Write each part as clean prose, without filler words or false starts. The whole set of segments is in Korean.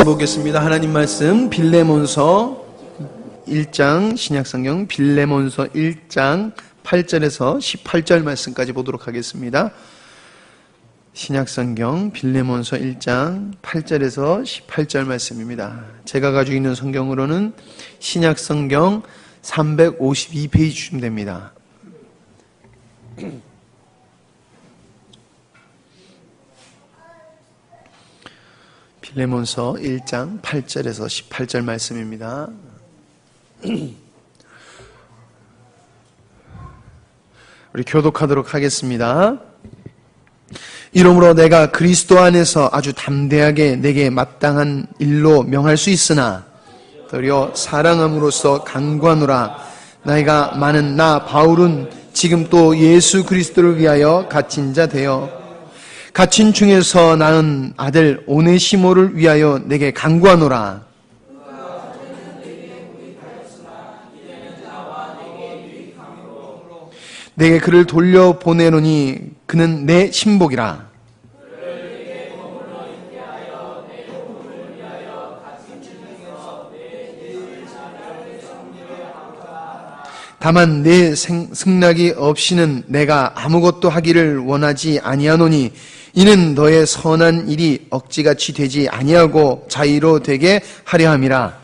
보겠습니다. 하나님 말씀 빌레몬서 1장, 신약성경 빌레몬서 1장 8절에서 18절 말씀까지 보도록 하겠습니다. 신약성경 빌레몬서 1장 8절에서 18절 말씀입니다. 제가 가지고 있는 성경으로는 신약성경 352페이지쯤 됩니다. 빌레몬서 1장 8절에서 18절 말씀입니다. 우리 교독하도록 하겠습니다. 이러므로 내가 그리스도 안에서 아주 담대하게 내게 마땅한 일로 명할 수 있으나 도리어 사랑함으로써 강구하노라. 나이가 많은 나 바울은 지금 또 예수 그리스도를 위하여 갇힌 자 되어 갇힌 중에서 낳은 아들 오네시모를 위하여 내게 간구하노라. 내게 그를 돌려보내노니 그는 내 신복이라. 다만 내 승낙이 없이는 내가 아무것도 하기를 원하지 아니하노니 이는 너의 선한 일이 억지같이 되지 아니하고 자의로 되게 하려 함이라.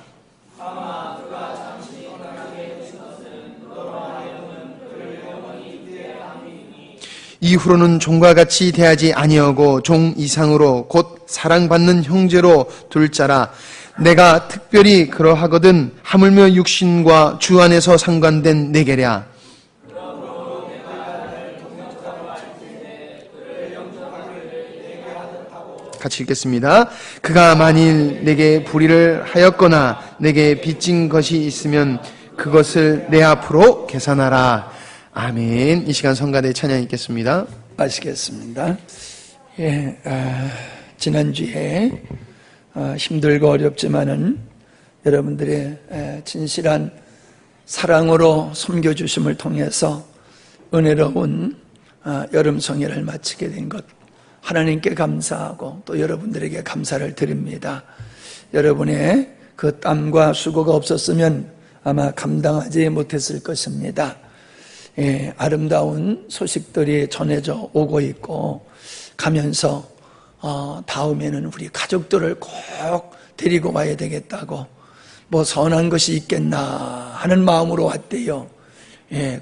이후로는 종과 같이 대하지 아니하고 종 이상으로 곧 사랑받는 형제로 둘 자라. 내가 특별히 그러하거든 하물며 육신과 주 안에서 상관된 내게랴. 같이 읽겠습니다. 그가 만일 내게 불의를 하였거나 내게 빚진 것이 있으면 그것을 내 앞으로 계산하라. 아멘. 이 시간 성가대 찬양 읽겠습니다. 마치겠습니다. 지난주에 힘들고 어렵지만은 여러분들의 진실한 사랑으로 섬겨주심을 통해서 은혜로운 여름 성회를 마치게 된 것 하나님께 감사하고 또 여러분들에게 감사를 드립니다. 여러분의 그 땀과 수고가 없었으면 아마 감당하지 못했을 것입니다. 아름다운 소식들이 전해져 오고 있고 가면서 다음에는 우리 가족들을 꼭 데리고 와야 되겠다고 뭐 선한 것이 있겠나 하는 마음으로 왔대요.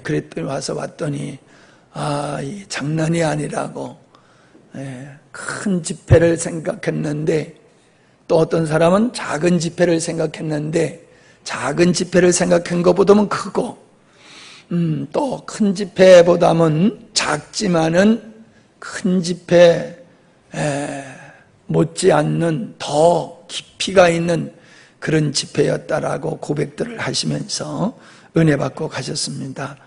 그랬더니 왔더니 이 장난이 아니라고 큰 집회를 생각했는데 또 어떤 사람은 작은 집회를 생각했는데 작은 집회를 생각한 것보다는 크고 또 큰 집회보다는 작지만은 큰 집회 못지않는 더 깊이가 있는 그런 집회였다라고 고백들을 하시면서 은혜 받고 가셨습니다.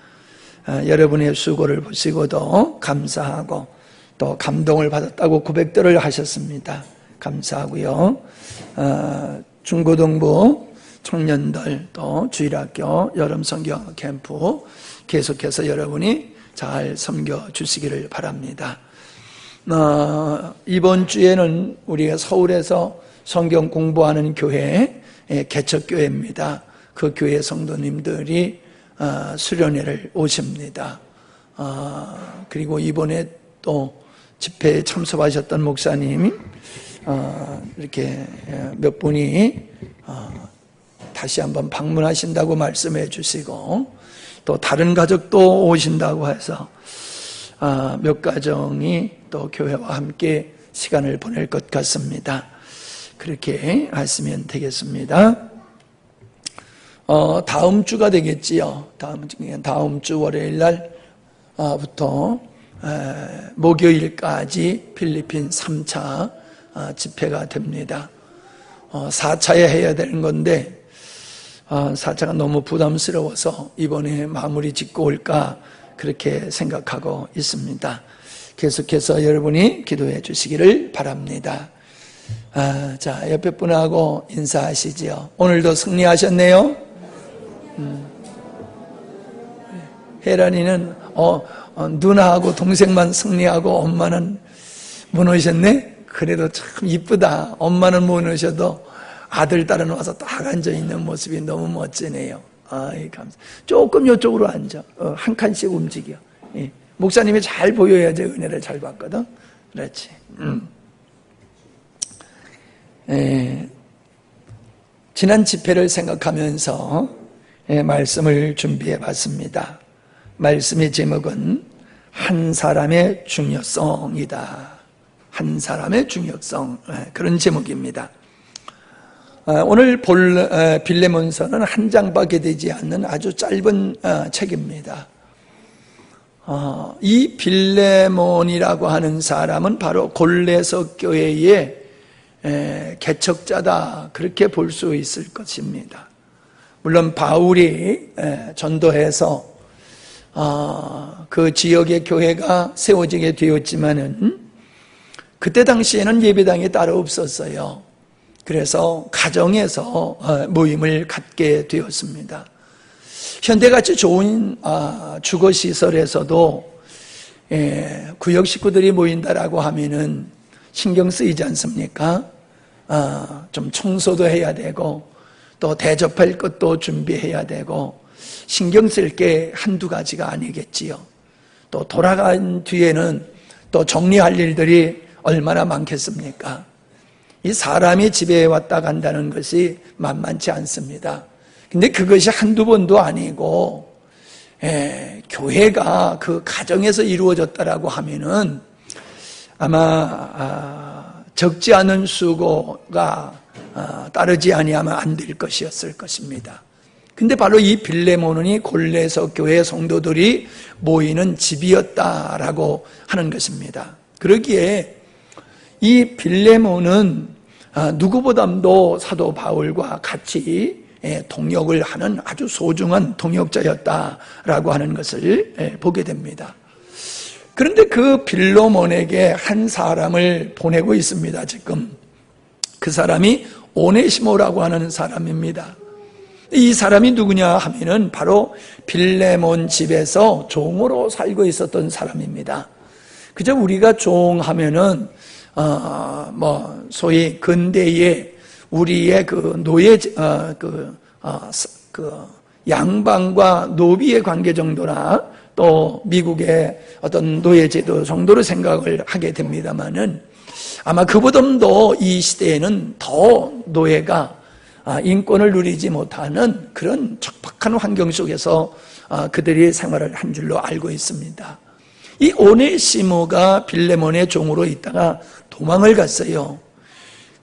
여러분의 수고를 보시고도 감사하고 또 감동을 받았다고 고백들을 하셨습니다. 감사하고요. 중고등부 청년들 또 주일학교 여름성경 캠프 계속해서 여러분이 잘 섬겨주시기를 바랍니다. 이번 주에는 우리가 서울에서 성경 공부하는 교회 개척교회입니다. 그 교회 성도님들이 수련회를 오십니다. 그리고 이번에 또 집회에 참석하셨던 목사님 이렇게 몇 분이 다시 한번 방문하신다고 말씀해 주시고 또 다른 가족도 오신다고 해서 몇 가정이 또 교회와 함께 시간을 보낼 것 같습니다. 그렇게 하시면 되겠습니다. 다음 주가 되겠지요. 다음 주 월요일 날부터 목요일까지 필리핀 3차 집회가 됩니다. 4차에 해야 되는 건데 4차가 너무 부담스러워서 이번에 마무리 짓고 올까 그렇게 생각하고 있습니다. 계속해서 여러분이 기도해 주시기를 바랍니다. 자, 옆에 분하고 인사하시지요. 오늘도 승리하셨네요. 혜란이는 누나하고 동생만 승리하고 엄마는 무너졌네. 그래도 참 이쁘다. 엄마는 못 오셔도 아들, 딸은 와서 딱 앉아있는 모습이 너무 멋지네요. 아이, 감사. 조금 이쪽으로 앉아. 한 칸씩 움직여. 예. 목사님이 잘 보여야지 은혜를 잘 받거든. 그렇지. 지난 집회를 생각하면서 말씀을 준비해 봤습니다. 말씀의 제목은 한 사람의 중요성이다. 한 사람의 중요성, 그런 제목입니다. 오늘 볼 빌레몬서는 한 장밖에 되지 않는 아주 짧은 책입니다. 이 빌레몬이라고 하는 사람은 바로 골레서 교회의 개척자다, 그렇게 볼 수 있을 것입니다. 물론 바울이 전도해서 그 지역의 교회가 세워지게 되었지만은 그때 당시에는 예배당이 따로 없었어요. 그래서 가정에서 모임을 갖게 되었습니다. 현대같이 좋은 주거시설에서도 구역 식구들이 모인다라고 하면은 신경 쓰이지 않습니까? 좀 청소도 해야 되고 또 대접할 것도 준비해야 되고 신경 쓸 게 한두 가지가 아니겠지요. 또 돌아간 뒤에는 또 정리할 일들이 얼마나 많겠습니까? 이 사람이 집에 왔다 간다는 것이 만만치 않습니다. 근데 그것이 한두 번도 아니고 교회가 그 가정에서 이루어졌다라고 하면은 아마 적지 않은 수고가 따르지 아니하면 안 될 것이었을 것입니다. 근데 바로 이 빌레몬이 골레서 교회 성도들이 모이는 집이었다라고 하는 것입니다. 그러기에 이 빌레몬은 누구보다도 사도 바울과 같이 동역을 하는 아주 소중한 동역자였다라고 하는 것을 보게 됩니다. 그런데 그 빌레몬에게 한 사람을 보내고 있습니다. 지금 그 사람이 오네시모라고 하는 사람입니다. 이 사람이 누구냐 하면은 바로 빌레몬 집에서 종으로 살고 있었던 사람입니다. 그저 우리가 종 하면은 소위 근대의 우리의 그 노예 양반과 노비의 관계 정도나 또 미국의 어떤 노예제도 정도로 생각을 하게 됩니다만은 아마 그보다도 이 시대에는 더 노예가 인권을 누리지 못하는 그런 척박한 환경 속에서 그들이 생활을 한 줄로 알고 있습니다. 이 오네시모가 빌레몬의 종으로 있다가 도망을 갔어요.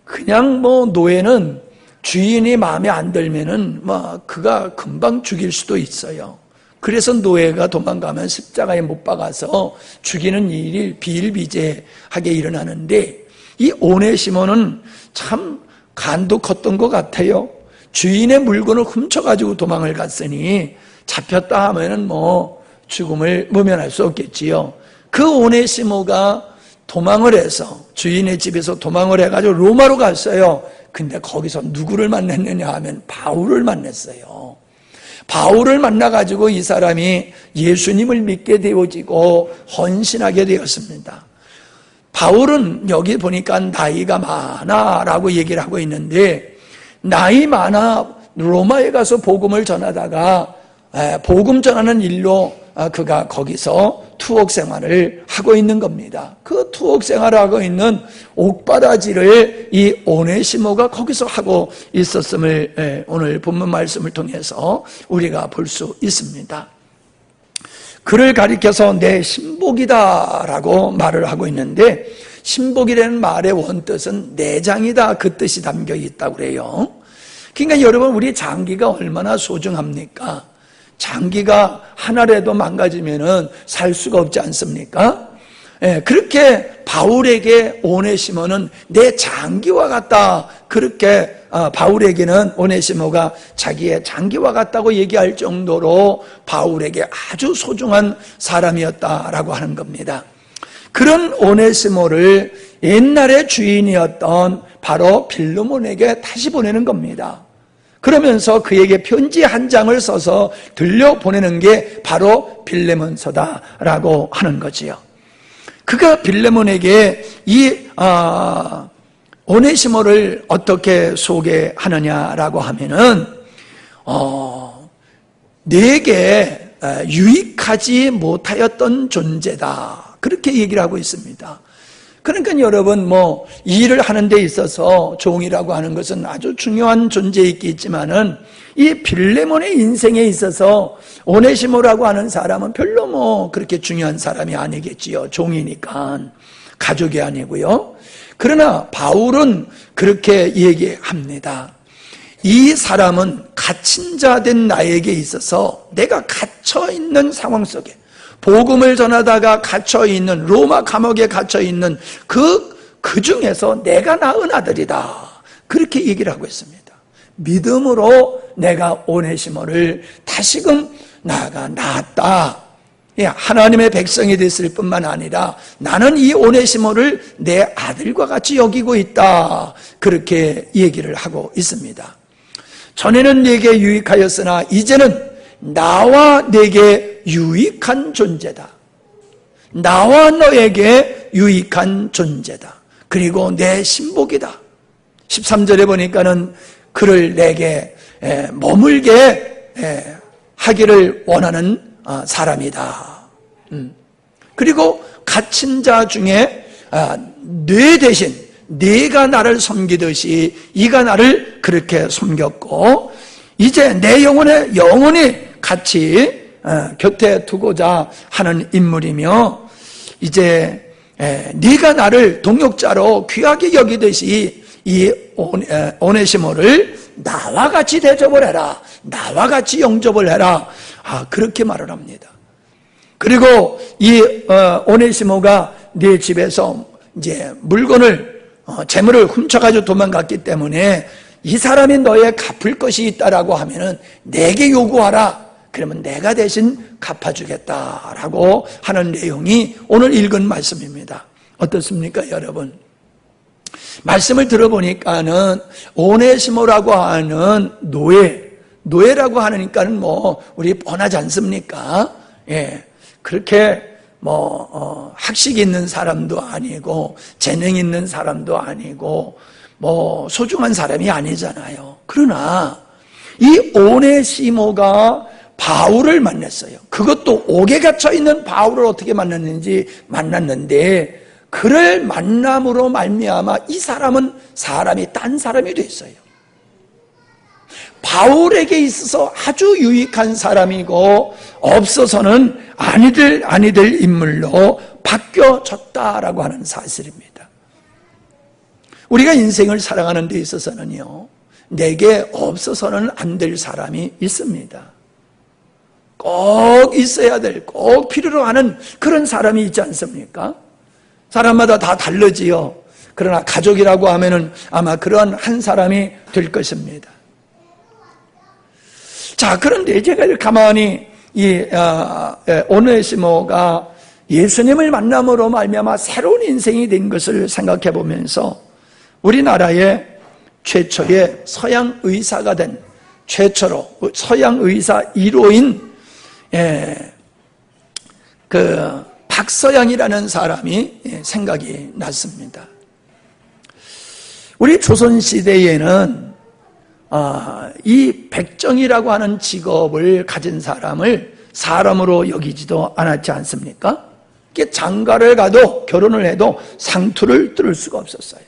그냥 노예는 주인이 마음에 안 들면은 그가 금방 죽일 수도 있어요. 그래서 노예가 도망가면 십자가에 못 박아서 죽이는 일이 비일비재하게 일어나는데 이 오네시모는 참 간도 컸던 것 같아요. 주인의 물건을 훔쳐가지고 도망을 갔으니 잡혔다 하면은 죽음을 모면할 수 없겠지요. 그 오네시모가 도망을 해서 주인의 집에서 도망을 해가지고 로마로 갔어요. 근데 거기서 누구를 만났느냐 하면 바울을 만났어요. 바울을 만나가지고 이 사람이 예수님을 믿게 되어지고 헌신하게 되었습니다. 바울은 여기 보니까 나이가 많아라고 얘기를 하고 있는데 나이 많아 로마에 가서 복음을 전하다가 복음 전하는 일로 그가 거기서 투옥 생활을 하고 있는 겁니다. 그 투옥 생활을 하고 있는 옥바라지를 이 오네시모가 거기서 하고 있었음을 오늘 본문 말씀을 통해서 우리가 볼 수 있습니다. 그를 가리켜서 내 신복이다라고 말을 하고 있는데 신복이라는 말의 원뜻은 내장이다, 그 뜻이 담겨 있다고 그래요. 그러니까 여러분, 우리 장기가 얼마나 소중합니까? 장기가 하나라도 망가지면은 살 수가 없지 않습니까? 그렇게 바울에게 오네시모는 내 장기와 같다, 그렇게 바울에게는 오네시모가 자기의 장기와 같다고 얘기할 정도로 바울에게 아주 소중한 사람이었다라고 하는 겁니다. 그런 오네시모를 옛날의 주인이었던 바로 빌레몬에게 다시 보내는 겁니다. 그러면서 그에게 편지 한 장을 써서 들려보내는 게 바로 빌레몬서다라고 하는 거지요. 그가 빌레몬에게 이 오네시모를 어떻게 소개하느냐라고 하면은 내게 유익하지 못하였던 존재다, 그렇게 얘기를 하고 있습니다. 그러니까 여러분, 일을 하는 데 있어서 종이라고 하는 것은 아주 중요한 존재에 있겠지만은 이 빌레몬의 인생에 있어서 오네시모라고 하는 사람은 별로 그렇게 중요한 사람이 아니겠지요. 종이니까. 가족이 아니고요. 그러나 바울은 그렇게 얘기합니다. 이 사람은 갇힌 자 된 나에게 있어서 내가 갇혀있는 상황 속에, 복음을 전하다가 갇혀있는, 로마 감옥에 갇혀있는 그 중에서 내가 낳은 아들이다, 그렇게 얘기를 하고 있습니다. 믿음으로 내가 오네시모를 다시금 낳았다. 하나님의 백성이 됐을 뿐만 아니라 나는 이 오네시모를 내 아들과 같이 여기고 있다, 그렇게 얘기를 하고 있습니다. 전에는 내게 유익하였으나 이제는 나와 내게 유익한 존재다. 나와 너에게 유익한 존재다. 그리고 내 신복이다. 13절에 보니까는 그를 내게 머물게 하기를 원하는 사람이다. 그리고 갇힌 자 중에 뇌 대신 네가 나를 섬기듯이 이가 나를 그렇게 섬겼고, 이제 내 영혼이 같이 곁에 두고자 하는 인물이며, 이제 네가 나를 동역자로 귀하게 여기듯이 이 오네시모를 나와 같이 대접을 해라, 나와 같이 영접을 해라, 그렇게 말을 합니다. 그리고 이 오네시모가 네 집에서 이제 물건을 재물을 훔쳐가지고 도망갔기 때문에 이 사람이 너에 갚을 것이 있다라고 하면은 내게 요구하라, 그러면 내가 대신 갚아주겠다라고 하는 내용이 오늘 읽은 말씀입니다. 어떻습니까, 여러분? 말씀을 들어보니까는 오네시모라고 하는 노예라고 하니까는 우리 뻔하지 않습니까? 그렇게 학식 있는 사람도 아니고 재능 있는 사람도 아니고 소중한 사람이 아니잖아요. 그러나 이 오네시모가 바울을 만났어요. 그것도 옥에 갇혀 있는 바울을 어떻게 만났는데 그를 만남으로 말미암아 이 사람은 딴 사람이 됐어요. 바울에게 있어서 아주 유익한 사람이고 없어서는 아니될 인물로 바뀌어졌다라고 하는 사실입니다. 우리가 인생을 살아가는 데 있어서는요, 내게 없어서는 안 될 사람이 있습니다. 꼭 있어야 될, 꼭 필요로 하는 그런 사람이 있지 않습니까? 사람마다 다 다르지요. 그러나 가족이라고 하면은 아마 그런 한 사람이 될 것입니다. 자, 그런데 제가 가만히 오네시모가 예수님을 만남으로 말미암아 새로운 인생이 된 것을 생각해 보면서 우리나라의 최초의 서양 의사가 된, 최초로 서양 의사 1호인 박서양이라는 사람이 생각이 났습니다. 우리 조선시대에는 이 백정이라고 하는 직업을 가진 사람을 사람으로 여기지도 않았지 않습니까? 장가를 가도 결혼을 해도 상투를 뚫을 수가 없었어요.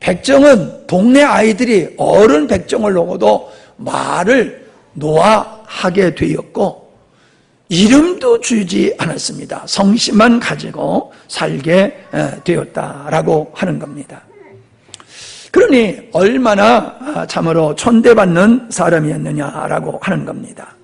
백정은 동네 아이들이 어른 백정을 놓고도 말을 놓아하게 되었고 이름도 주지 않았습니다. 성씨만 가지고 살게 되었다라고 하는 겁니다. 그러니 얼마나 참으로 촌대받는 사람이었느냐라고 하는 겁니다.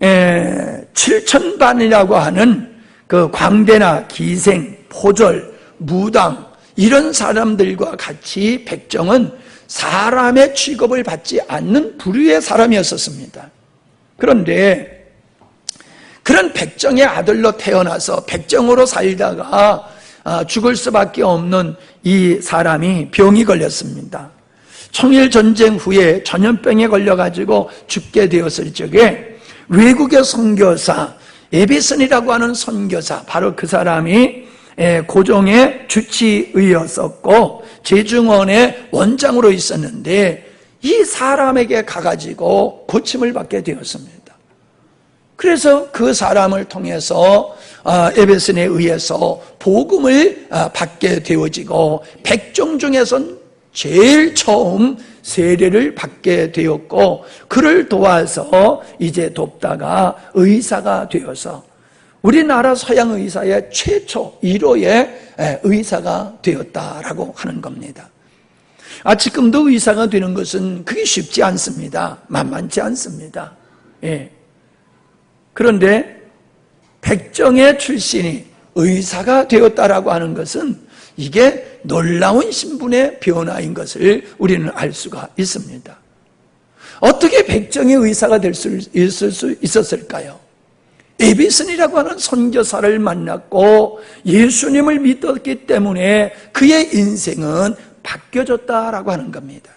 7천반이라고 하는 그 광대나 기생, 포졸, 무당 이런 사람들과 같이 백정은 사람의 취급을 받지 않는 부류의 사람이었었습니다. 그런데 그런 백정의 아들로 태어나서 백정으로 살다가 죽을 수밖에 없는 이 사람이 병이 걸렸습니다. 청일전쟁 후에 전염병에 걸려가지고 죽게 되었을 적에 외국의 선교사 에베슨이라고 하는 선교사, 바로 그 사람이 고종의 주치의였었고 제중원의 원장으로 있었는데 이 사람에게 가가지고 고침을 받게 되었습니다. 그래서 그 사람을 통해서 에베슨에 의해서 복음을 받게 되어지고 백종 중에선 제일 처음 세례를 받게 되었고 그를 도와서 이제 돕다가 의사가 되어서 우리나라 서양 의사의 최초 1호의 의사가 되었다라고 하는 겁니다. 지금도 의사가 되는 것은 그게 쉽지 않습니다. 만만치 않습니다. 예. 그런데 백정의 출신이 의사가 되었다라고 하는 것은 이게 놀라운 신분의 변화인 것을 우리는 알 수가 있습니다. 어떻게 백정의 의사가 될 수 있었을까요? 에베슨이라고 하는 선교사를 만났고 예수님을 믿었기 때문에 그의 인생은 바뀌어졌다라고 하는 겁니다.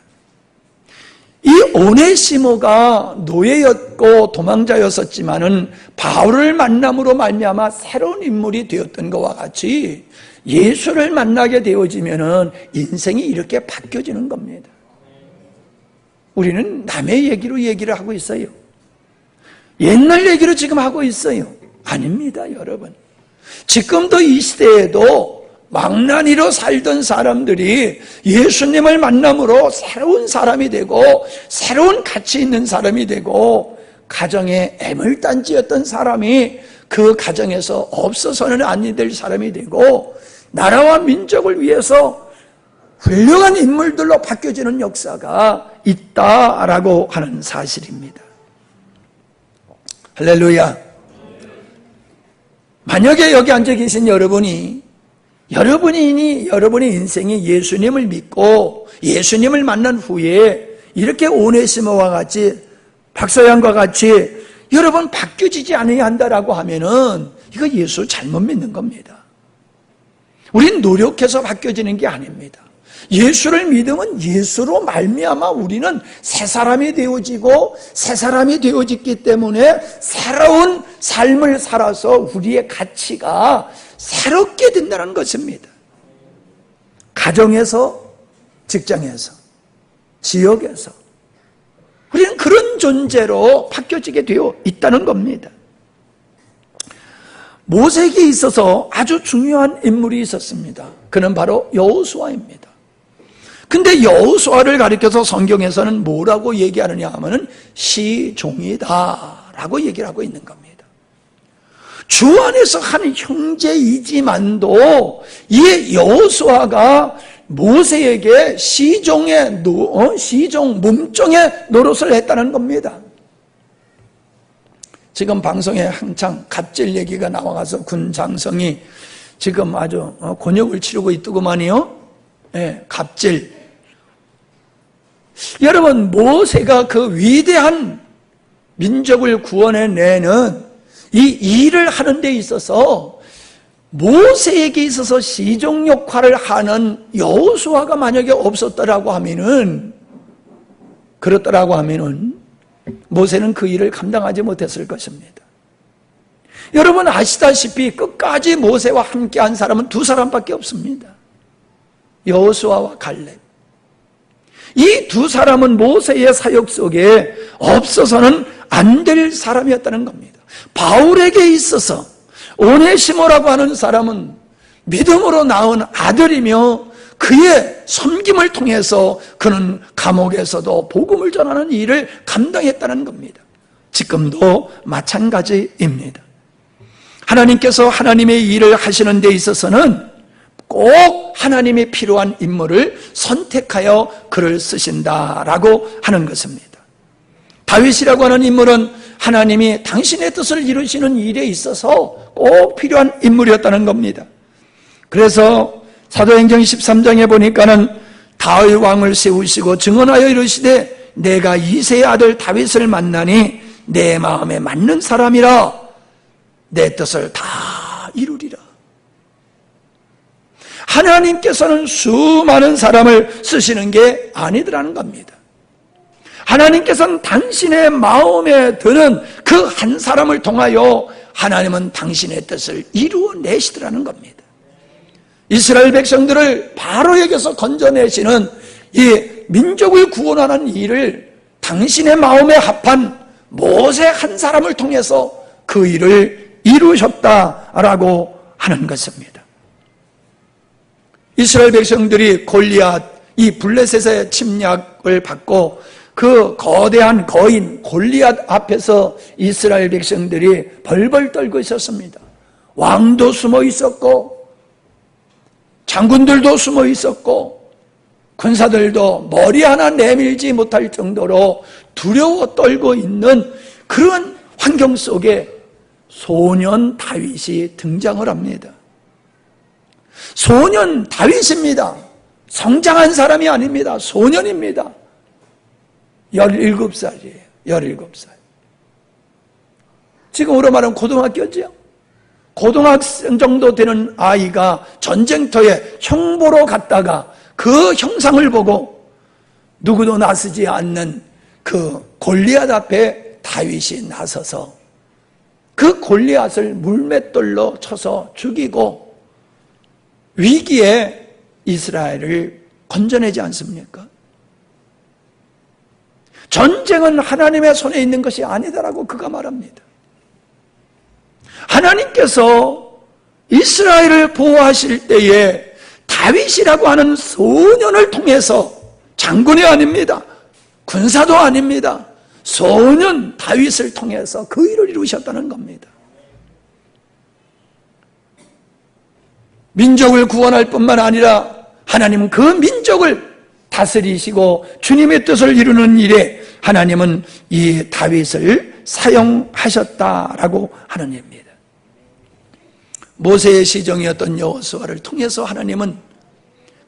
이 오네시모가 노예였고 도망자였었지만은 바울을 만남으로 말미암아 새로운 인물이 되었던 것과 같이 예수를 만나게 되어지면은 인생이 이렇게 바뀌어지는 겁니다. 우리는 남의 얘기를 하고 있어요. 옛날 얘기로 지금 하고 있어요. 아닙니다, 여러분. 지금도 이 시대에도 망나니로 살던 사람들이 예수님을 만남으로 새로운 사람이 되고 새로운 가치 있는 사람이 되고 가정의 애물단지였던 사람이 그 가정에서 없어서는 안 될 사람이 되고 나라와 민족을 위해서 훌륭한 인물들로 바뀌어지는 역사가 있다라고 하는 사실입니다. 할렐루야. 만약에 여기 앉아 계신 여러분의 인생이 예수님을 믿고 예수님을 만난 후에 이렇게 오네시모와 같이 박서양과 같이 여러분 바뀌어지지 않아야 한다라고 하면은 이거 예수 잘못 믿는 겁니다. 우린 노력해서 바뀌어지는 게 아닙니다. 예수를 믿으면 예수로 말미암아 우리는 새 사람이 되어지고 새 사람이 되어졌기 때문에 새로운 삶을 살아서 우리의 가치가 새롭게 된다는 것입니다. 가정에서, 직장에서, 지역에서 우리는 그런 존재로 바뀌어지게 되어 있다는 겁니다. 모세에게 있어서 아주 중요한 인물이 있었습니다. 그는 바로 여호수아입니다. 근데 여호수아를 가리켜서 성경에서는 뭐라고 얘기하느냐 하면은 시종이다 라고 얘기를 하고 있는 겁니다. 주 안에서 한 형제이지만도 이 여호수아가 모세에게 시종 몸종의 노릇을 했다는 겁니다. 지금 방송에 한창 갑질 얘기가 나와서 군 장성이 지금 아주 곤욕을 치르고 있더구만요. 네, 갑질. 여러분, 모세가 그 위대한 민족을 구원해내는 이 일을 하는 데 있어서 모세에게 있어서 시종 역할을 하는 여호수아가 만약에 없었더라고 하면은, 그렇더라고 하면은 모세는 그 일을 감당하지 못했을 것입니다. 여러분 아시다시피 끝까지 모세와 함께한 사람은 두 사람밖에 없습니다. 여호수아와 갈렙. 이 두 사람은 모세의 사역 속에 없어서는 안 될 사람이었다는 겁니다. 바울에게 있어서 오네시모라고 하는 사람은 믿음으로 낳은 아들이며 그의 섬김을 통해서 그는 감옥에서도 복음을 전하는 일을 감당했다는 겁니다. 지금도 마찬가지입니다. 하나님께서 하나님의 일을 하시는 데 있어서는 꼭 하나님이 필요한 인물을 선택하여 그를 쓰신다라고 하는 것입니다. 다윗이라고 하는 인물은 하나님이 당신의 뜻을 이루시는 일에 있어서 꼭 필요한 인물이었다는 겁니다. 그래서 사도행전 13장에 보니까는 다윗 왕을 세우시고 증언하여 이르시되 내가 이새의 아들 다윗을 만나니 내 마음에 맞는 사람이라 내 뜻을 다 이루리라. 하나님께서는 수많은 사람을 쓰시는 게 아니더라는 겁니다. 하나님께서는 당신의 마음에 드는 그 한 사람을 통하여 하나님은 당신의 뜻을 이루어내시더라는 겁니다. 이스라엘 백성들을 바로에게서 건져내시는 이 민족을 구원하는 일을 당신의 마음에 합한 모세 한 사람을 통해서 그 일을 이루셨다라고 하는 것입니다. 이스라엘 백성들이 골리앗, 이 블레셋의 침략을 받고 그 거대한 거인 골리앗 앞에서 이스라엘 백성들이 벌벌 떨고 있었습니다. 왕도 숨어 있었고 장군들도 숨어 있었고 군사들도 머리 하나 내밀지 못할 정도로 두려워 떨고 있는 그런 환경 속에 소년 다윗이 등장을 합니다. 소년 다윗입니다. 성장한 사람이 아닙니다. 소년입니다. 17살이에요. 17살. 지금으로 말하면 고등학교죠. 고등학생 정도 되는 아이가 전쟁터에 형보러 갔다가 그 형상을 보고 누구도 나서지 않는 그 골리앗 앞에 다윗이 나서서 그 골리앗을 물맷돌로 쳐서 죽이고 위기에 이스라엘을 건져내지 않습니까? 전쟁은 하나님의 손에 있는 것이 아니다라고 그가 말합니다. 하나님께서 이스라엘을 보호하실 때에 다윗이라고 하는 소년을 통해서, 장군이 아닙니다. 군사도 아닙니다. 소년 다윗을 통해서 그 일을 이루셨다는 겁니다. 민족을 구원할 뿐만 아니라 하나님은 그 민족을 다스리시고 주님의 뜻을 이루는 일에 하나님은 이 다윗을 사용하셨다라고 하는 일입니다. 모세의 시정이었던 여호수아를 통해서 하나님은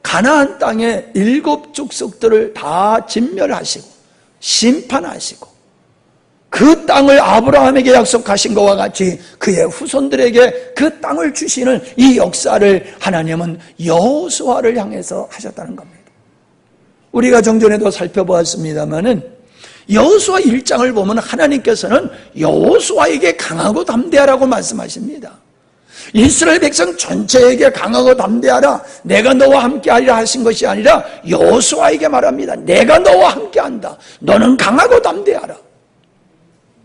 가나안 땅의 7 족속들을 다 진멸하시고 심판하시고 그 땅을 아브라함에게 약속하신 것과 같이 그의 후손들에게 그 땅을 주시는 이 역사를 하나님은 여호수아를 향해서 하셨다는 겁니다. 우리가 정전에도 살펴보았습니다마는 여호수아 1장을 보면 하나님께서는 여호수아에게 강하고 담대하라고 말씀하십니다. 이스라엘 백성 전체에게 강하고 담대하라, 내가 너와 함께하리라 하신 것이 아니라 여호수아에게 말합니다. 내가 너와 함께한다. 너는 강하고 담대하라.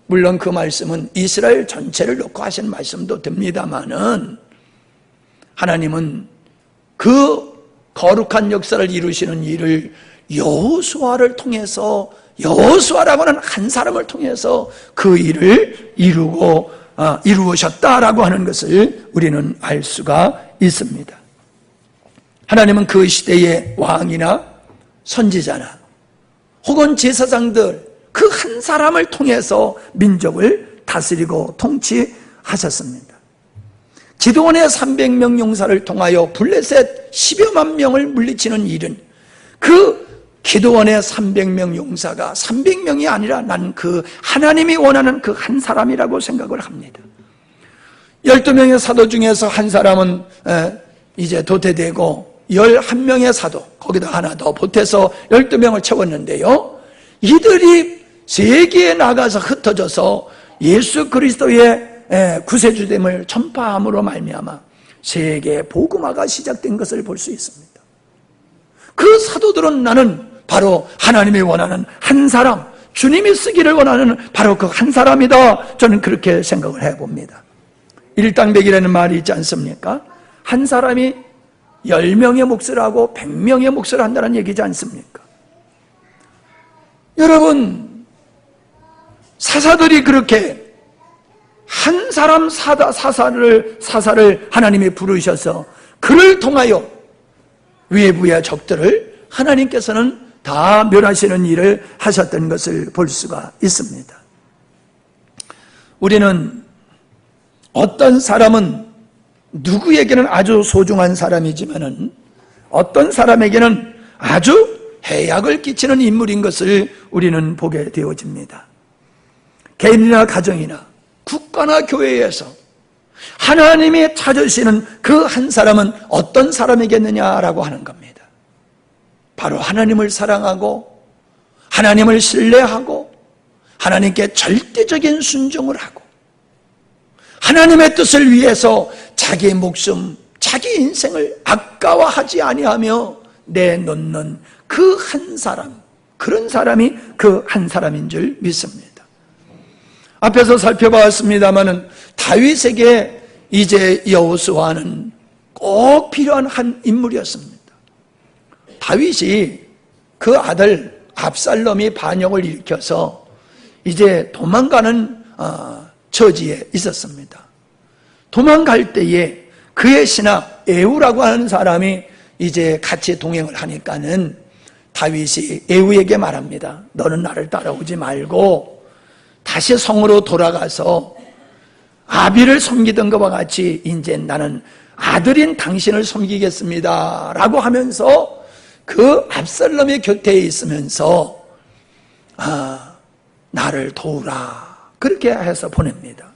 물론 그 말씀은 이스라엘 전체를 놓고 하신 말씀도 됩니다마는 하나님은 그 거룩한 역사를 이루시는 일을 여호수아를 통해서, 여호수아라고 하는 한 사람을 통해서 그 일을 이루셨다라고 하는 것을 우리는 알 수가 있습니다. 하나님은 그 시대의 왕이나 선지자나 혹은 제사장들 그 한 사람을 통해서 민족을 다스리고 통치하셨습니다. 기드온의 300명 용사를 통하여 블레셋 10여만 명을 물리치는 일은 그 기드온의 300명 용사가 300명이 아니라 난 그 하나님이 원하는 그 한 사람이라고 생각을 합니다. 12명의 사도 중에서 한 사람은 이제 도태되고 11명의 사도, 거기다 하나 더 보태서 12명을 채웠는데요, 이들이 세계에 나가서 흩어져서 예수 그리스도의 구세주됨을 전파함으로 말미암아 세계 복음화가 시작된 것을 볼 수 있습니다. 그 사도들은 나는 바로 하나님이 원하는 한 사람, 주님이 쓰기를 원하는 바로 그 한 사람이다, 저는 그렇게 생각을 해봅니다. 일당백이라는 말이 있지 않습니까? 한 사람이 10명의 몫을 하고 100명의 몫을 한다는 얘기지 않습니까? 여러분, 사사들이 그렇게 한 사람 사사를 하나님이 부르셔서 그를 통하여 외부의 적들을 하나님께서는 다 멸하시는 일을 하셨던 것을 볼 수가 있습니다. 우리는 어떤 사람은 누구에게는 아주 소중한 사람이지만은 어떤 사람에게는 아주 해악을 끼치는 인물인 것을 우리는 보게 되어집니다. 개인이나 가정이나 국가나 교회에서 하나님이 찾으시는 그 한 사람은 어떤 사람이겠느냐라고 하는 겁니다. 바로 하나님을 사랑하고 하나님을 신뢰하고 하나님께 절대적인 순종을 하고 하나님의 뜻을 위해서 자기의 목숨, 자기 인생을 아까워하지 아니하며 내놓는 그 한 사람, 그런 사람이 그 한 사람인 줄 믿습니다. 앞에서 살펴봤습니다마는 다윗에게 이제 여호수아는 꼭 필요한 한 인물이었습니다. 다윗이 그 아들 압살롬이 반역을 일으켜서 이제 도망가는 처지에 있었습니다. 도망갈 때에 그의 신하 에후라고 하는 사람이 이제 같이 동행을 하니까는 다윗이 에후에게 말합니다. 너는 나를 따라오지 말고 다시 성으로 돌아가서 아비를 섬기던 것과 같이 이제 나는 아들인 당신을 섬기겠습니다 라고 하면서 그 압살롬의 곁에 있으면서 나를 도우라 그렇게 해서 보냅니다.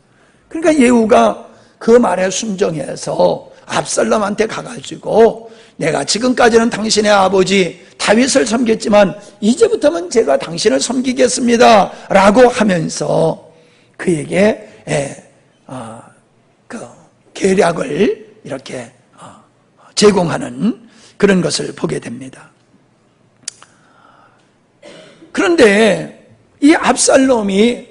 그러니까 예후가 그 말에 순종해서 압살롬한테 가가지고 내가 지금까지는 당신의 아버지 다윗을 섬겼지만 이제부터는 제가 당신을 섬기겠습니다 라고 하면서 그에게 그 계략을 이렇게 제공하는 그런 것을 보게 됩니다. 그런데 이 압살롬이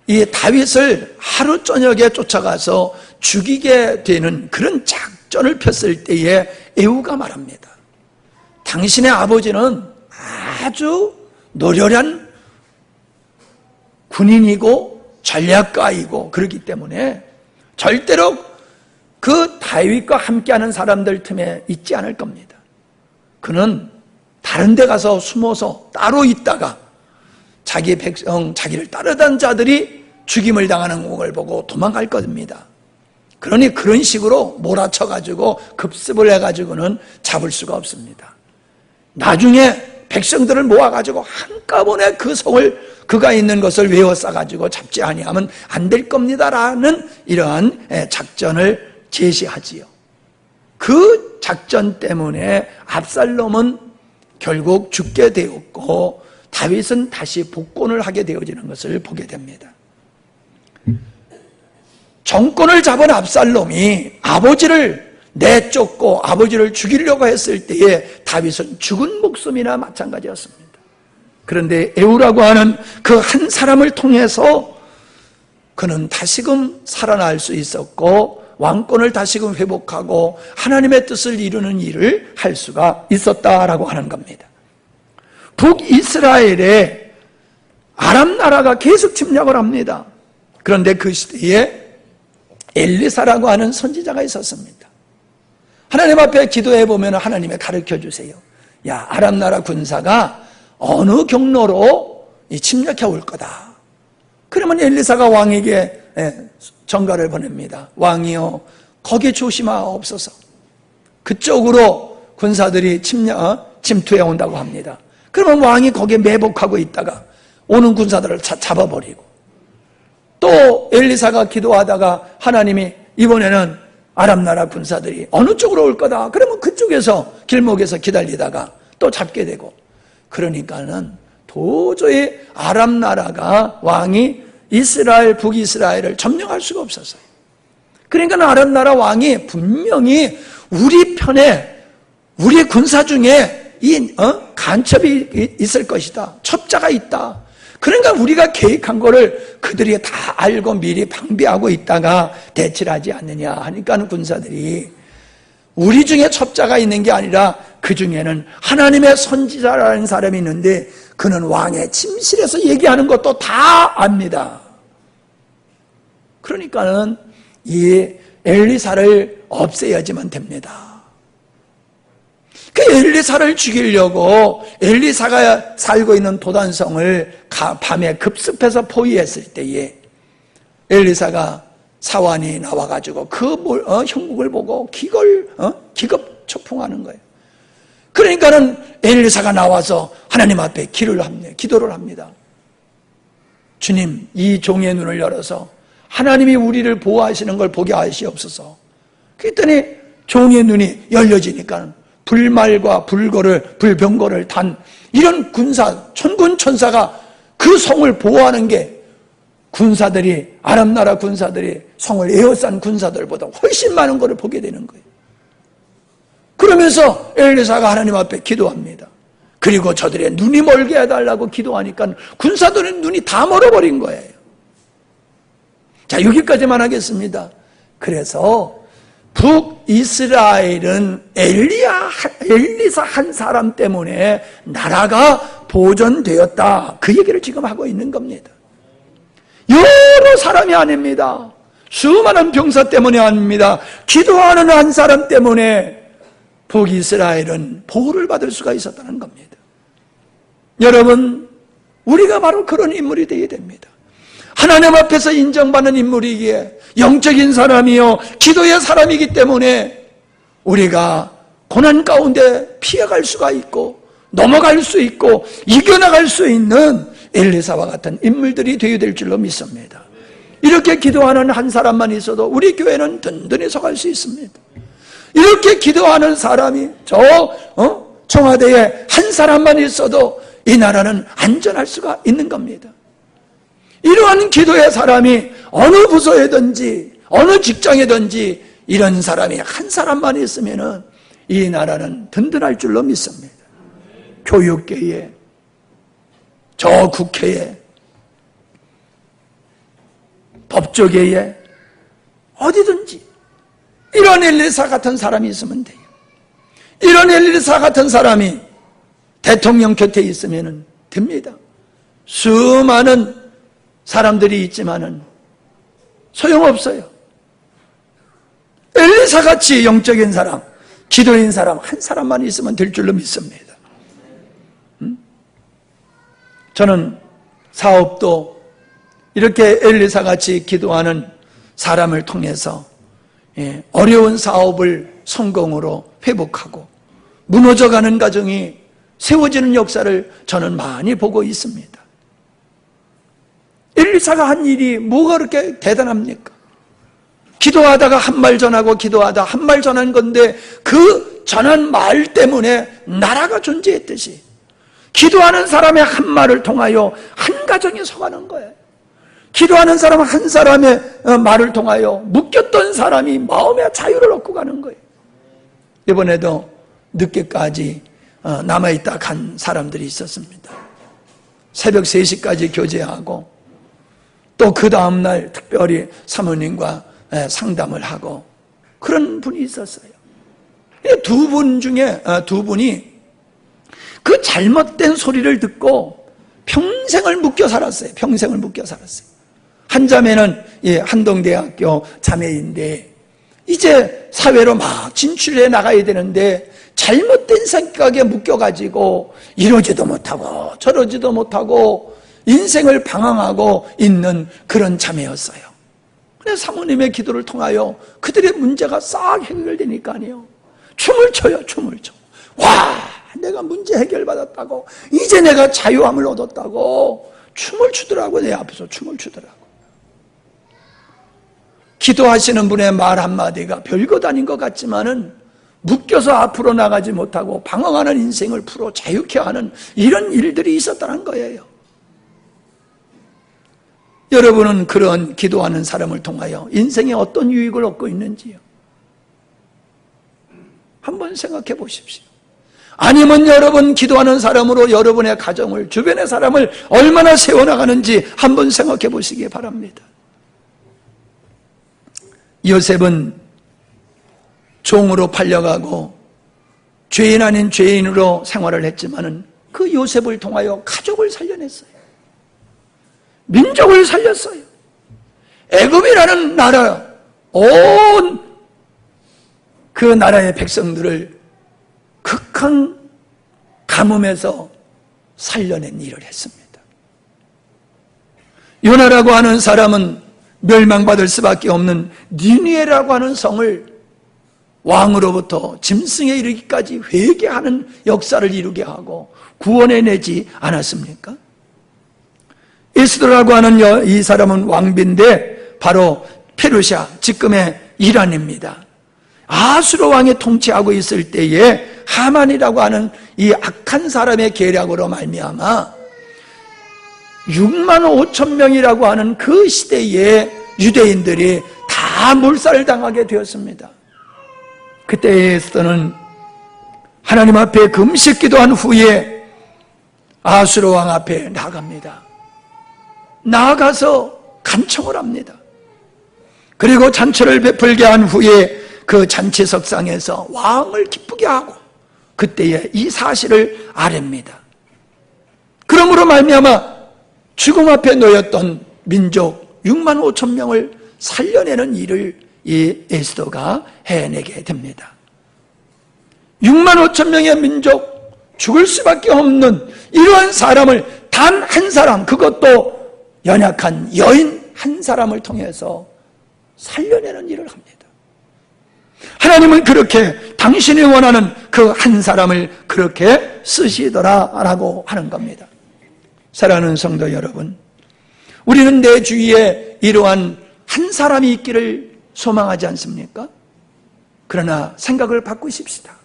이 다윗을 하루 저녁에 쫓아가서 죽이게 되는 그런 작전을 폈을 때에 에후가 말합니다. 당신의 아버지는 아주 노련한 군인이고 전략가이고 그렇기 때문에 절대로 그 다윗과 함께하는 사람들 틈에 있지 않을 겁니다. 그는 다른 데 가서 숨어서 따로 있다가 자기 백성, 자기를 따르던 자들이 죽임을 당하는 걸 보고 도망갈 겁니다. 그러니 그런 식으로 몰아쳐가지고 급습을 해가지고는 잡을 수가 없습니다. 나중에 백성들을 모아가지고 한꺼번에 그 성을 그가 있는 것을 외워싸가지고 잡지 아니하면 안 될 겁니다라는 이러한 작전을 제시하지요. 그 작전 때문에 압살롬은 결국 죽게 되었고 다윗은 다시 복권을 하게 되어지는 것을 보게 됩니다. 정권을 잡은 압살롬이 아버지를 내쫓고 아버지를 죽이려고 했을 때에 다윗은 죽은 목숨이나 마찬가지였습니다. 그런데 에후라고 하는 그 한 사람을 통해서 그는 다시금 살아날 수 있었고 왕권을 다시금 회복하고 하나님의 뜻을 이루는 일을 할 수가 있었다라고 하는 겁니다. 북이스라엘에 아람 나라가 계속 침략을 합니다. 그런데 그 시대에 엘리사라고 하는 선지자가 있었습니다. 하나님 앞에 기도해 보면 하나님이 가르쳐 주세요. 야, 아람 나라 군사가 어느 경로로 침략해 올 거다. 그러면 엘리사가 왕에게 전가를 보냅니다. 왕이여, 거기 조심하옵소서. 그쪽으로 군사들이 침투해 온다고 합니다. 그러면 왕이 거기에 매복하고 있다가 오는 군사들을 잡아버리고 또 엘리사가 기도하다가 하나님이 이번에는 아람 나라 군사들이 어느 쪽으로 올 거다. 그러면 그쪽에서 길목에서 기다리다가 또 잡게 되고 그러니까는 도저히 아람 나라가 왕이 이스라엘, 북이스라엘을 점령할 수가 없었어요. 그러니까 아람 나라 왕이 분명히 우리 편에 우리 군사 중에 이 간첩이 있을 것이다. 첩자가 있다. 그러니까 우리가 계획한 거를 그들이 다 알고 미리 방비하고 있다가 대치를 하지 않느냐 하니까 군사들이 우리 중에 첩자가 있는 게 아니라 그 중에는 하나님의 선지자라는 사람이 있는데 그는 왕의 침실에서 얘기하는 것도 다 압니다. 그러니까는 이 엘리사를 없애야지만 됩니다. 그 엘리사를 죽이려고 엘리사가 살고 있는 도단성을 밤에 급습해서 포위했을 때에 엘리사가 사환이 나와가지고 그 형국을 보고 기겁 초풍하는 거예요. 그러니까는 엘리사가 나와서 하나님 앞에 기도를 합니다. 주님, 이 종의 눈을 열어서 하나님이 우리를 보호하시는 걸 보게 하시옵소서. 그랬더니 종의 눈이 열려지니까 불말과 불병거를 탄 이런 군사, 천군 천사가 그 성을 보호하는 게 군사들이, 아람 나라 군사들이 성을 에워싼 군사들보다 훨씬 많은 것을 보게 되는 거예요. 그러면서 엘리사가 하나님 앞에 기도합니다. 그리고 저들의 눈이 멀게 해달라고 기도하니까 군사들의 눈이 다 멀어버린 거예요. 자, 여기까지만 하겠습니다. 그래서 북이스라엘은 엘리사 한 사람 때문에 나라가 보존되었다. 그 얘기를 지금 하고 있는 겁니다. 여러 사람이 아닙니다. 수많은 병사 때문에 아닙니다. 기도하는 한 사람 때문에 북이스라엘은 보호를 받을 수가 있었다는 겁니다. 여러분, 우리가 바로 그런 인물이 되어야 됩니다. 하나님 앞에서 인정받는 인물이기에 영적인 사람이요 기도의 사람이기 때문에 우리가 고난 가운데 피해갈 수가 있고 넘어갈 수 있고 이겨나갈 수 있는 엘리사와 같은 인물들이 되어야 될 줄로 믿습니다. 이렇게 기도하는 한 사람만 있어도 우리 교회는 든든히 서갈 수 있습니다. 이렇게 기도하는 사람이 청와대에 한 사람만 있어도 이 나라는 안전할 수가 있는 겁니다. 이러한 기도의 사람이 어느 부서에든지 어느 직장에든지 이런 사람이 한 사람만 있으면 이 나라는 든든할 줄로 믿습니다. 교육계에, 저 국회에, 법조계에, 어디든지 이런 엘리사 같은 사람이 있으면 돼요. 이런 엘리사 같은 사람이 대통령 곁에 있으면 됩니다. 수많은 사람들이 있지만은 소용없어요. 엘리사같이 영적인 사람, 기도인 사람 한 사람만 있으면 될 줄로 믿습니다. 저는 사업도 이렇게 엘리사같이 기도하는 사람을 통해서 어려운 사업을 성공으로 회복하고 무너져가는 가정이 세워지는 역사를 저는 많이 보고 있습니다. 엘리사가 한 일이 뭐가 그렇게 대단합니까? 기도하다가 한 말 전하고 기도하다 한 말 전한 건데 그 전한 말 때문에 나라가 존재했듯이 기도하는 사람의 한 말을 통하여 한 가정이 서가는 거예요. 기도하는 사람 한 사람의 말을 통하여 묶였던 사람이 마음의 자유를 얻고 가는 거예요. 이번에도 늦게까지 남아있다 간 사람들이 있었습니다. 새벽 3시까지 교제하고 또 그 다음날 특별히 사모님과 상담을 하고 그런 분이 있었어요. 두 분 중에 두 분이 그 잘못된 소리를 듣고 평생을 묶여 살았어요. 평생을 묶여 살았어요. 한 자매는 한동대학교 자매인데 이제 사회로 막 진출해 나가야 되는데 잘못된 생각에 묶여가지고 이러지도 못하고 저러지도 못하고 인생을 방황하고 있는 그런 자매였어요. 그래서 사모님의 기도를 통하여 그들의 문제가 싹 해결되니까요. 춤을 춰요. 춤을 춰. 와, 내가 문제 해결받았다고 이제 내가 자유함을 얻었다고 춤을 추더라고. 내 앞에서 춤을 추더라고. 기도하시는 분의 말 한마디가 별것 아닌 것 같지만은 묶여서 앞으로 나가지 못하고 방황하는 인생을 풀어 자유케 하는 이런 일들이 있었다는 거예요. 여러분은 그런 기도하는 사람을 통하여 인생에 어떤 유익을 얻고 있는지요? 한번 생각해 보십시오. 아니면 여러분 기도하는 사람으로 여러분의 가정을, 주변의 사람을 얼마나 세워나가는지 한번 생각해 보시기 바랍니다. 요셉은 종으로 팔려가고 죄인 아닌 죄인으로 생활을 했지만은 그 요셉을 통하여 가족을 살려냈어요. 민족을 살렸어요. 애굽이라는 나라, 온 그 나라의 백성들을 극한 가뭄에서 살려낸 일을 했습니다. 요나라고 하는 사람은 멸망받을 수밖에 없는 니느웨라고 하는 성을 왕으로부터 짐승에 이르기까지 회개하는 역사를 이루게 하고 구원해내지 않았습니까? 에스더라고 하는 이 사람은 왕비인데 바로 페르시아, 지금의 이란입니다. 아수르 왕이 통치하고 있을 때에 하만이라고 하는 이 악한 사람의 계략으로 말미암아 6만 5천 명이라고 하는 그 시대에 유대인들이 다 몰살당하게 되었습니다. 그때 에스더는 하나님 앞에 금식 기도한 후에 아수르 왕 앞에 나갑니다. 나아가서 간청을 합니다. 그리고 잔치를 베풀게 한 후에 그 잔치석상에서 왕을 기쁘게 하고 그때에 이 사실을 아랩니다. 그러므로 말미암아 죽음 앞에 놓였던 민족 6만 5천 명을 살려내는 일을 이 에스더가 해내게 됩니다. 6만 5천 명의 민족, 죽을 수밖에 없는 이러한 사람을 단 한 사람, 그것도 연약한 여인 한 사람을 통해서 살려내는 일을 합니다. 하나님은 그렇게 당신이 원하는 그 한 사람을 그렇게 쓰시더라라고 하는 겁니다. 사랑하는 성도 여러분, 우리는 내 주위에 이러한 한 사람이 있기를 소망하지 않습니까? 그러나 생각을 바꾸십시다.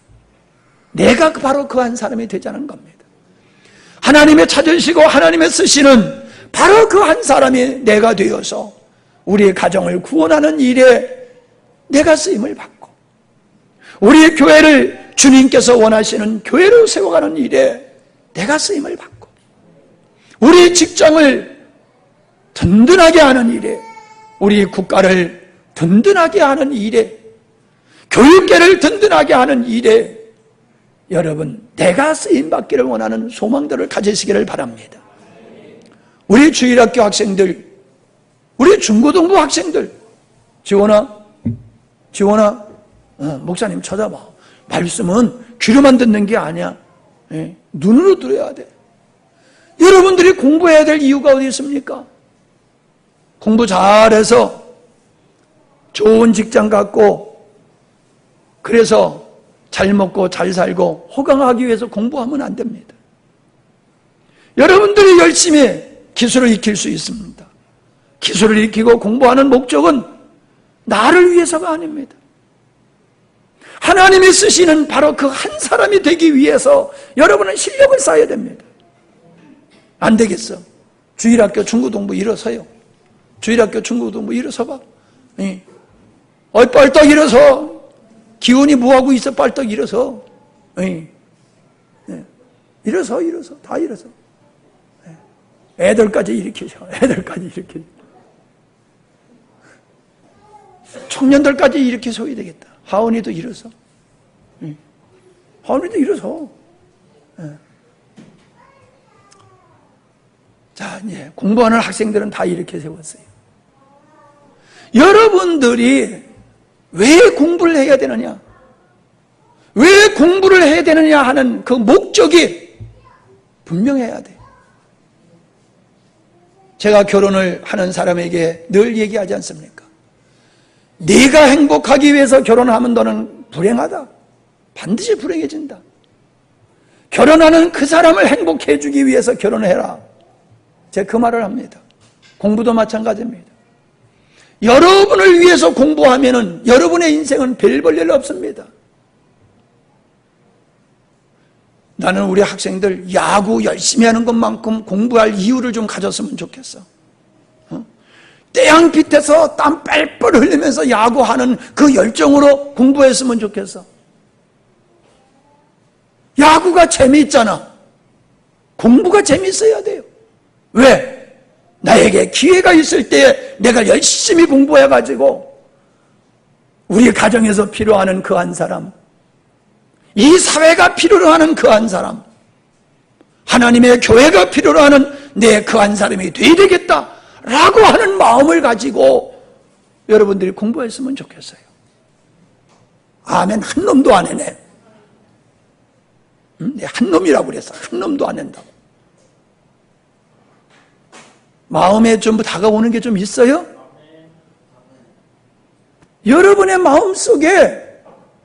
내가 바로 그 한 사람이 되자는 겁니다. 하나님의 찾으시고 하나님의 쓰시는 바로 그 한 사람이 내가 되어서 우리의 가정을 구원하는 일에 내가 쓰임을 받고 우리의 교회를 주님께서 원하시는 교회로 세워가는 일에 내가 쓰임을 받고 우리 직장을 든든하게 하는 일에 우리 국가를 든든하게 하는 일에 교육계를 든든하게 하는 일에 여러분 내가 쓰임받기를 원하는 소망들을 가지시기를 바랍니다. 우리 주일학교 학생들, 우리 중고등부 학생들, 지원아 목사님 찾아봐. 말씀은 귀로만 듣는 게 아니야. 눈으로 들어야 돼. 여러분들이 공부해야 될 이유가 어디 있습니까? 공부 잘해서 좋은 직장 갖고 그래서 잘 먹고 잘 살고 호강하기 위해서 공부하면 안 됩니다. 여러분들이 열심히 기술을 익힐 수 있습니다. 기술을 익히고 공부하는 목적은 나를 위해서가 아닙니다. 하나님이 쓰시는 바로 그 한 사람이 되기 위해서 여러분은 실력을 쌓아야 됩니다. 안 되겠어. 주일학교 중고등부 일어서요. 주일학교 중고등부 일어서봐. 뻘떡 일어서. 기운이 뭐하고 있어? 뻘떡 일어서. 일어서. 다 일어서. 애들까지 일으키셔. 애들까지 일으켜. 청년들까지 이렇게 서야 되겠다. 하원이도 일어서. 하원이도 일어서. 자, 이제 공부하는 학생들은 다 이렇게 세웠어요. 여러분들이 왜 공부를 해야 되느냐? 왜 공부를 해야 되느냐 하는 그 목적이 분명해야 돼. 제가 결혼을 하는 사람에게 늘 얘기하지 않습니까? 네가 행복하기 위해서 결혼하면 너는 불행하다. 반드시 불행해진다. 결혼하는 그 사람을 행복해 주기 위해서 결혼해라. 제가 그 말을 합니다. 공부도 마찬가지입니다. 여러분을 위해서 공부하면은 여러분의 인생은 별 볼 일 없습니다. 나는 우리 학생들 야구 열심히 하는 것만큼 공부할 이유를 좀 가졌으면 좋겠어. 태양빛에서 땀 뻘뻘 흘리면서 야구하는 그 열정으로 공부했으면 좋겠어. 야구가 재미있잖아. 공부가 재미있어야 돼요. 왜? 나에게 기회가 있을 때 내가 열심히 공부해가지고 우리 가정에서 필요하는 그 한 사람, 이 사회가 필요로 하는 그 한 사람, 하나님의 교회가 필요로 하는 내 그 한 사람이 돼야 되겠다라고 하는 마음을 가지고 여러분들이 공부했으면 좋겠어요. 아멘. 한 놈도 안 해내. 한 놈이라고 그랬어. 한 놈도 안 한다고. 마음에 좀 다가오는 게 좀 있어요? 여러분의 마음속에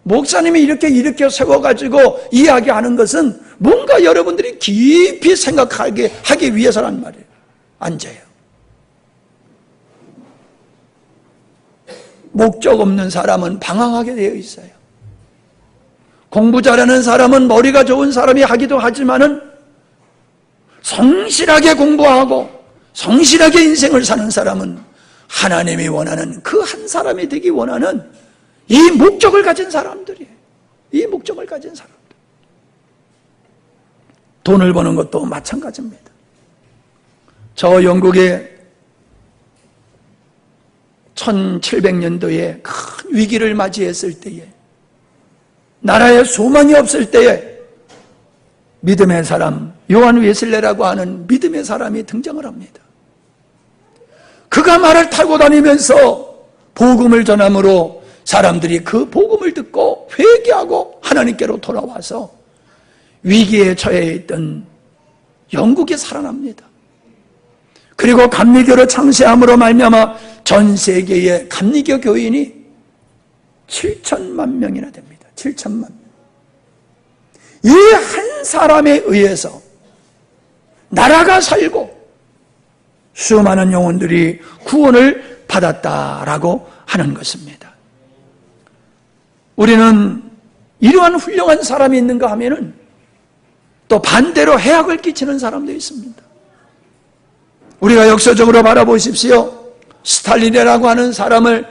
목사님이 이렇게 세워가지고 이야기하는 것은 뭔가 여러분들이 깊이 생각하게 하기 위해서란 말이에요. 앉아요. 목적 없는 사람은 방황하게 되어 있어요. 공부 잘하는 사람은 머리가 좋은 사람이 하기도 하지만은 성실하게 공부하고 성실하게 인생을 사는 사람은 하나님이 원하는 그 한 사람이 되기 원하는 이 목적을 가진 사람들이에요. 이 목적을 가진 사람들. 돈을 버는 것도 마찬가지입니다. 저 영국의 1700년도에 큰 위기를 맞이했을 때에, 나라에 소망이 없을 때에 믿음의 사람, 요한 웨슬레라고 하는 믿음의 사람이 등장을 합니다. 그가 말을 타고 다니면서 복음을 전함으로 사람들이 그 복음을 듣고 회개하고 하나님께로 돌아와서 위기에 처해 있던 영국이 살아납니다. 그리고 감리교를 창시함으로 말미암아 전 세계의 감리교 교인이 7천만 명이나 됩니다. 7천만 명. 이 한 사람에 의해서 나라가 살고 수많은 영혼들이 구원을 받았다라고 하는 것입니다. 우리는 이러한 훌륭한 사람이 있는가 하면은 또 반대로 해악을 끼치는 사람도 있습니다. 우리가 역사적으로 바라보십시오. 스탈린이라고 하는 사람을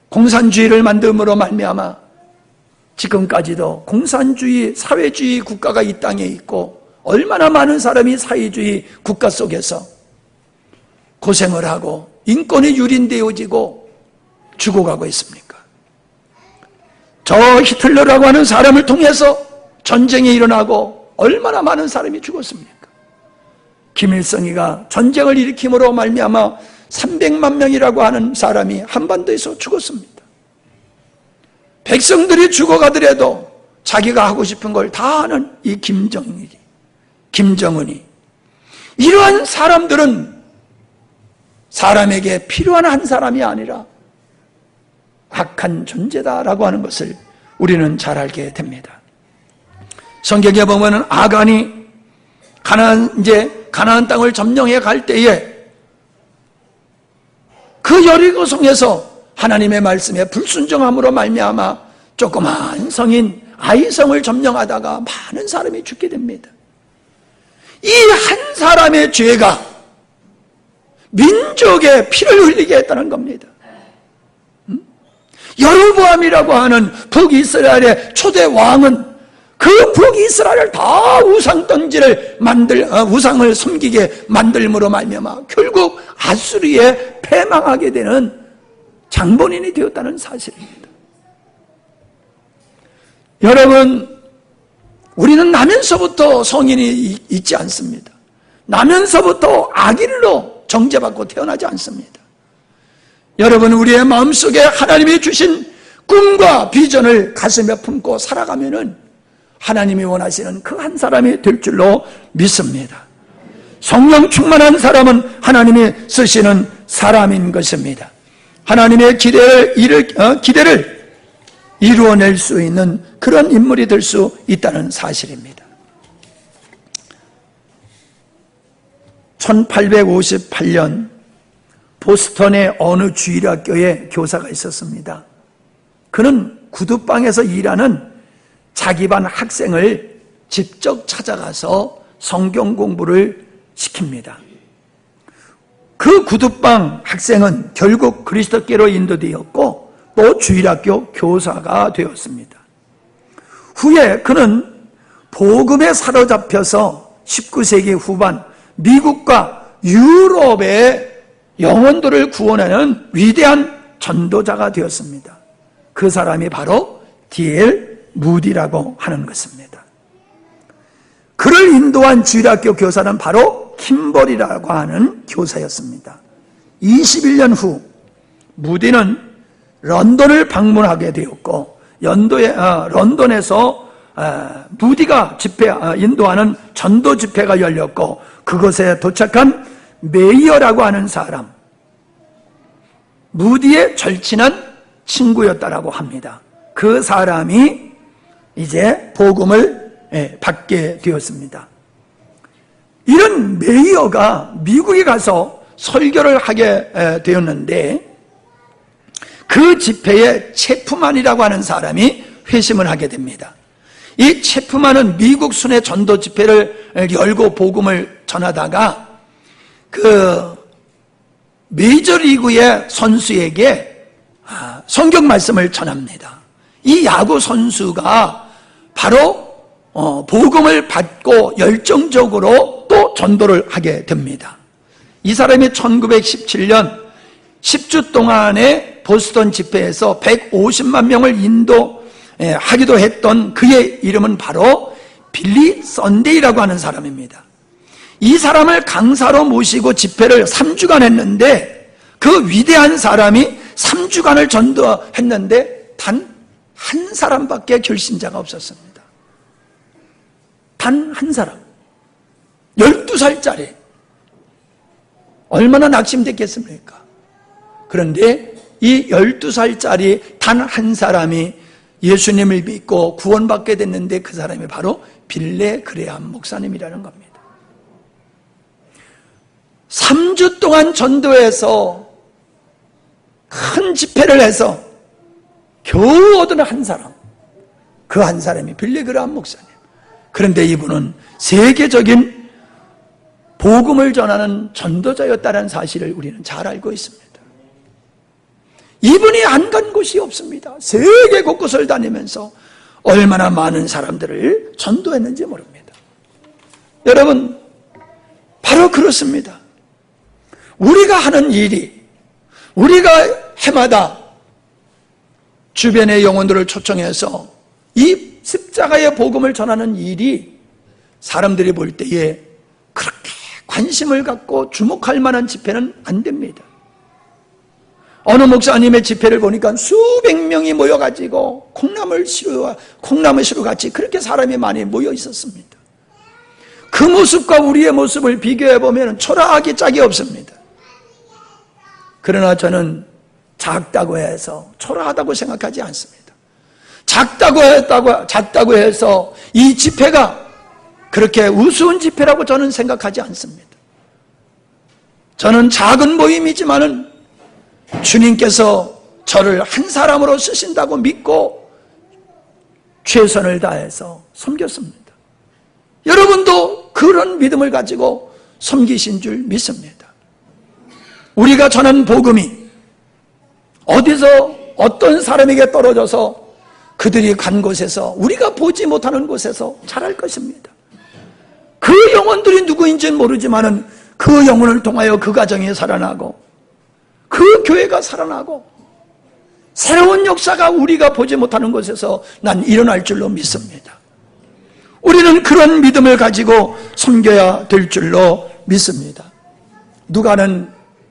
공산주의를 만듦으로 말미암아 지금까지도 공산주의, 사회주의 국가가 이 땅에 있고 얼마나 많은 사람이 사회주의 국가 속에서 고생을 하고 인권이 유린되어지고 죽어가고 있습니까? 저 히틀러라고 하는 사람을 통해서 전쟁이 일어나고 얼마나 많은 사람이 죽었습니까? 김일성이가 전쟁을 일으킴으로 말미암아 300만 명이라고 하는 사람이 한반도에서 죽었습니다. 백성들이 죽어가더라도 자기가 하고 싶은 걸 다 하는 이 김정은이 이러한 사람들은 사람에게 필요한 한 사람이 아니라 악한 존재다라고 하는 것을 우리는 잘 알게 됩니다. 성경에 보면은 아간이 가나안 땅을 점령해 갈 때에 그 여리고성에서 하나님의 말씀에 불순종함으로 말미암아 조그만 성인 아이성을 점령하다가 많은 사람이 죽게 됩니다. 이 한 사람의 죄가 민족의 피를 흘리게 했다는 겁니다. 여로보암이라고 하는 북이스라엘의 초대 왕은 그 북이스라엘을 다 우상을 섬기게 만들므로 말미암아 결국 아수리에 패망하게 되는 장본인이 되었다는 사실입니다. 여러분, 우리는 나면서부터 성인이 있지 않습니다. 나면서부터 악인으로 정죄받고 태어나지 않습니다. 여러분, 우리의 마음속에 하나님이 주신 꿈과 비전을 가슴에 품고 살아가면은 하나님이 원하시는 그 한 사람이 될 줄로 믿습니다. 성령 충만한 사람은 하나님이 쓰시는 사람인 것입니다. 하나님의 기대를 이루어낼 수 있는 그런 인물이 될 수 있다는 사실입니다. 1858년 보스턴의 어느 주일학교에 교사가 있었습니다. 그는 구두방에서 일하는 자기 반 학생을 직접 찾아가서 성경 공부를 시킵니다. 그 구두방 학생은 결국 그리스도께로 인도되었고 또 주일학교 교사가 되었습니다. 후에 그는 복음에 사로잡혀서 19세기 후반 미국과 유럽의 영혼들을 구원하는 위대한 전도자가 되었습니다. 그 사람이 바로 D.L. 무디라고 하는 것입니다. 그를 인도한 주일학교 교사는 바로 킴벌이라고 하는 교사였습니다. 21년 후 무디는 런던을 방문하게 되었고 런던에서 무디가 인도하는 전도 집회가 열렸고 그것에 도착한 메이어라고 하는 사람, 무디의 절친한 친구였다라고 합니다. 그 사람이 이제 복음을 받게 되었습니다. 이런 메이어가 미국에 가서 설교를 하게 되었는데 그 집회에 체프만이라고 하는 사람이 회심을 하게 됩니다. 이 체프만은 미국 순회 전도 집회를 열고 복음을 전하다가 그 메이저리그의 선수에게 성경 말씀을 전합니다. 이 야구 선수가 바로 복음을 받고 열정적으로 또 전도를 하게 됩니다. 이 사람이 1917년 10주 동안의 보스턴 집회에서 150만 명을 인도하기도 했던 그의 이름은 바로 빌리 썬데이라고 하는 사람입니다. 이 사람을 강사로 모시고 집회를 3주간 했는데 그 위대한 사람이 3주간을 전도했는데 단 한 사람밖에 결신자가 없었습니다. 단 한 사람. 12살짜리. 얼마나 낙심됐겠습니까? 그런데 이 12살짜리 단 한 사람이 예수님을 믿고 구원받게 됐는데 그 사람이 바로 빌레 그레함 목사님이라는 겁니다. 3주 동안 전도해서 큰 집회를 해서 겨우 얻은 한 사람, 그 한 사람이 빌레 그레함 목사님. 그런데 이분은 세계적인 복음을 전하는 전도자였다는 사실을 우리는 잘 알고 있습니다. 이분이 안 간 곳이 없습니다. 세계 곳곳을 다니면서 얼마나 많은 사람들을 전도했는지 모릅니다. 여러분, 바로 그렇습니다. 우리가 하는 일이, 우리가 해마다 주변의 영혼들을 초청해서 이 십자가의 복음을 전하는 일이 사람들이 볼 때에 그렇게 관심을 갖고 주목할 만한 집회는 안 됩니다. 어느 목사님의 집회를 보니까 수백 명이 모여가지고 콩나물 시루 같이 그렇게 사람이 많이 모여 있었습니다. 그 모습과 우리의 모습을 비교해 보면 초라하기 짝이 없습니다. 그러나 저는 작다고 해서 초라하다고 생각하지 않습니다. 작다고 해서 이 집회가 그렇게 우스운 집회라고 저는 생각하지 않습니다. 저는 작은 모임이지만은 주님께서 저를 한 사람으로 쓰신다고 믿고 최선을 다해서 섬겼습니다. 여러분도 그런 믿음을 가지고 섬기신 줄 믿습니다. 우리가 전한 복음이 어디서 어떤 사람에게 떨어져서 그들이 간 곳에서 우리가 보지 못하는 곳에서 자랄 것입니다. 그 영혼들이 누구인지는 모르지만은 그 영혼을 통하여 그 가정이 살아나고 그 교회가 살아나고 새로운 역사가 우리가 보지 못하는 곳에서 난 일어날 줄로 믿습니다. 우리는 그런 믿음을 가지고 섬겨야 될 줄로 믿습니다. 누가는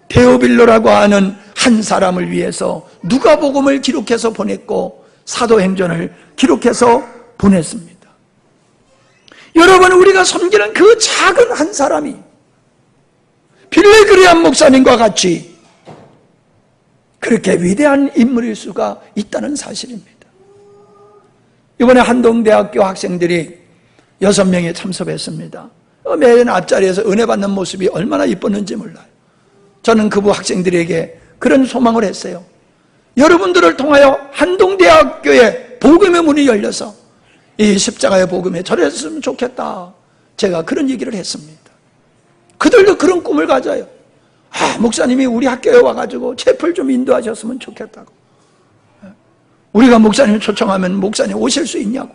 데오빌로라고 하는 한 사람을 위해서 누가복음을 기록해서 보냈고 사도행전을 기록해서 보냈습니다. 여러분, 우리가 섬기는 그 작은 한 사람이 빌레 그레함 목사님과 같이 그렇게 위대한 인물일 수가 있다는 사실입니다. 이번에 한동대학교 학생들이 6명이 참석했습니다. 맨 앞자리에서 은혜 받는 모습이 얼마나 이뻤는지 몰라요. 저는 그 학생들에게 그런 소망을 했어요. 여러분들을 통하여 한동대학교에 복음의 문이 열려서 이 십자가의 복음에 절했으면 좋겠다. 제가 그런 얘기를 했습니다. 그들도 그런 꿈을 가져요. 목사님이 우리 학교에 와가지고 채플 좀 인도하셨으면 좋겠다고. 우리가 목사님 초청하면 목사님 오실 수 있냐고.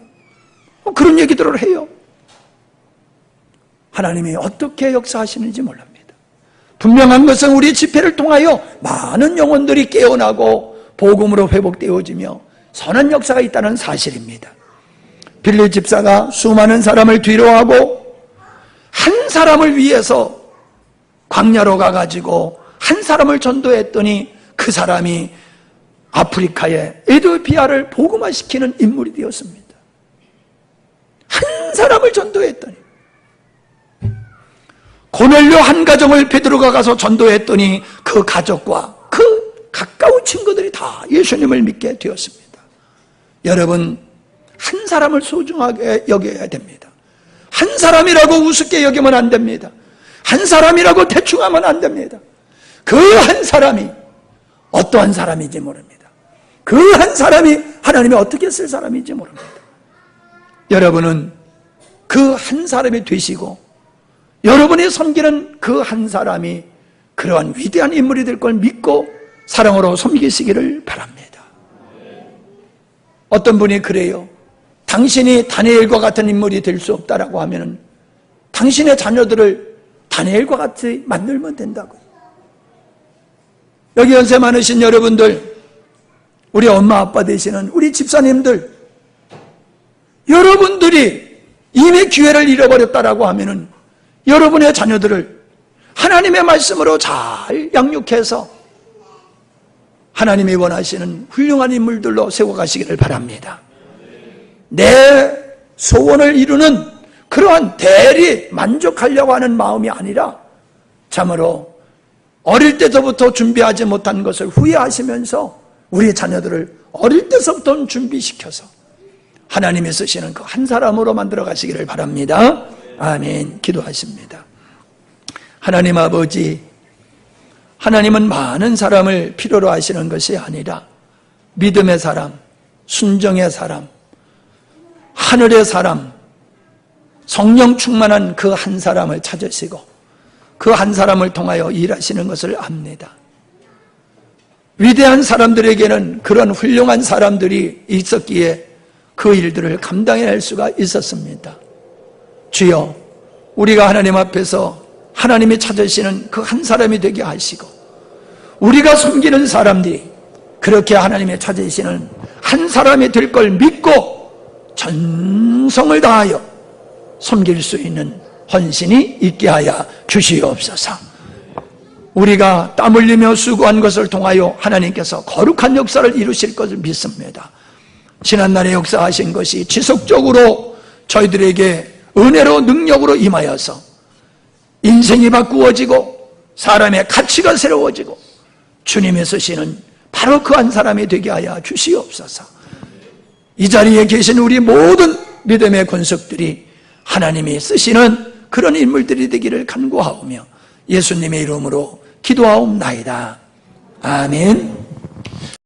그런 얘기들을 해요. 하나님이 어떻게 역사하시는지 몰랍니다. 분명한 것은 우리 집회를 통하여 많은 영혼들이 깨어나고 복음으로 회복되어지며 선한 역사가 있다는 사실입니다. 빌리 집사가 수많은 사람을 뒤로하고 한 사람을 위해서 광야로 가가지고 한 사람을 전도했더니 그 사람이 아프리카의 에티오피아를 복음화시키는 인물이 되었습니다. 한 사람을 전도했더니 고넬료 한 가정을 베드로가 가서 전도했더니 그 가족과 그 가까운 친구들이 다 예수님을 믿게 되었습니다. 여러분, 한 사람을 소중하게 여겨야 됩니다. 한 사람이라고 우습게 여기면 안 됩니다. 한 사람이라고 대충하면 안 됩니다. 그 한 사람이 어떠한 사람인지 모릅니다. 그 한 사람이 하나님이 어떻게 쓸 사람인지 모릅니다. 여러분은 그 한 사람이 되시고 여러분이 섬기는 그 한 사람이 그러한 위대한 인물이 될 걸 믿고 사랑으로 섬기시기를 바랍니다. 어떤 분이 그래요. 당신이 다니엘과 같은 인물이 될 수 없다라고 하면은 당신의 자녀들을 다니엘과 같이 만들면 된다고요. 여기 연세 많으신 여러분들, 우리 엄마 아빠 되시는 우리 집사님들, 여러분들이 이미 기회를 잃어버렸다라고 하면은 여러분의 자녀들을 하나님의 말씀으로 잘 양육해서 하나님이 원하시는 훌륭한 인물들로 세워가시기를 바랍니다. 내 소원을 이루는 그러한 대리 만족하려고 하는 마음이 아니라 참으로 어릴 때서부터 준비하지 못한 것을 후회하시면서 우리 자녀들을 어릴 때서부터 준비시켜서 하나님이 쓰시는 그 한 사람으로 만들어 가시기를 바랍니다. 아멘. 기도하십니다. 하나님 아버지, 하나님은 많은 사람을 필요로 하시는 것이 아니라 믿음의 사람, 순정의 사람, 하늘의 사람, 성령 충만한 그 한 사람을 찾으시고 그 한 사람을 통하여 일하시는 것을 압니다. 위대한 사람들에게는 그런 훌륭한 사람들이 있었기에 그 일들을 감당해낼 수가 있었습니다. 주여, 우리가 하나님 앞에서 하나님이 찾으시는 그 한 사람이 되게 하시고 우리가 섬기는 사람들이 그렇게 하나님이 찾으시는 한 사람이 될 걸 믿고 전성을 다하여 섬길 수 있는 헌신이 있게 하여 주시옵소서. 우리가 땀 흘리며 수고한 것을 통하여 하나님께서 거룩한 역사를 이루실 것을 믿습니다. 지난날에 역사하신 것이 지속적으로 저희들에게 은혜로 능력으로 임하여서 인생이 바꾸어지고 사람의 가치가 새로워지고 주님이 쓰시는 바로 그 한 사람이 되게 하여 주시옵소서. 이 자리에 계신 우리 모든 믿음의 권속들이 하나님이 쓰시는 그런 인물들이 되기를 간구하오며 예수님의 이름으로 기도하옵나이다. 아멘.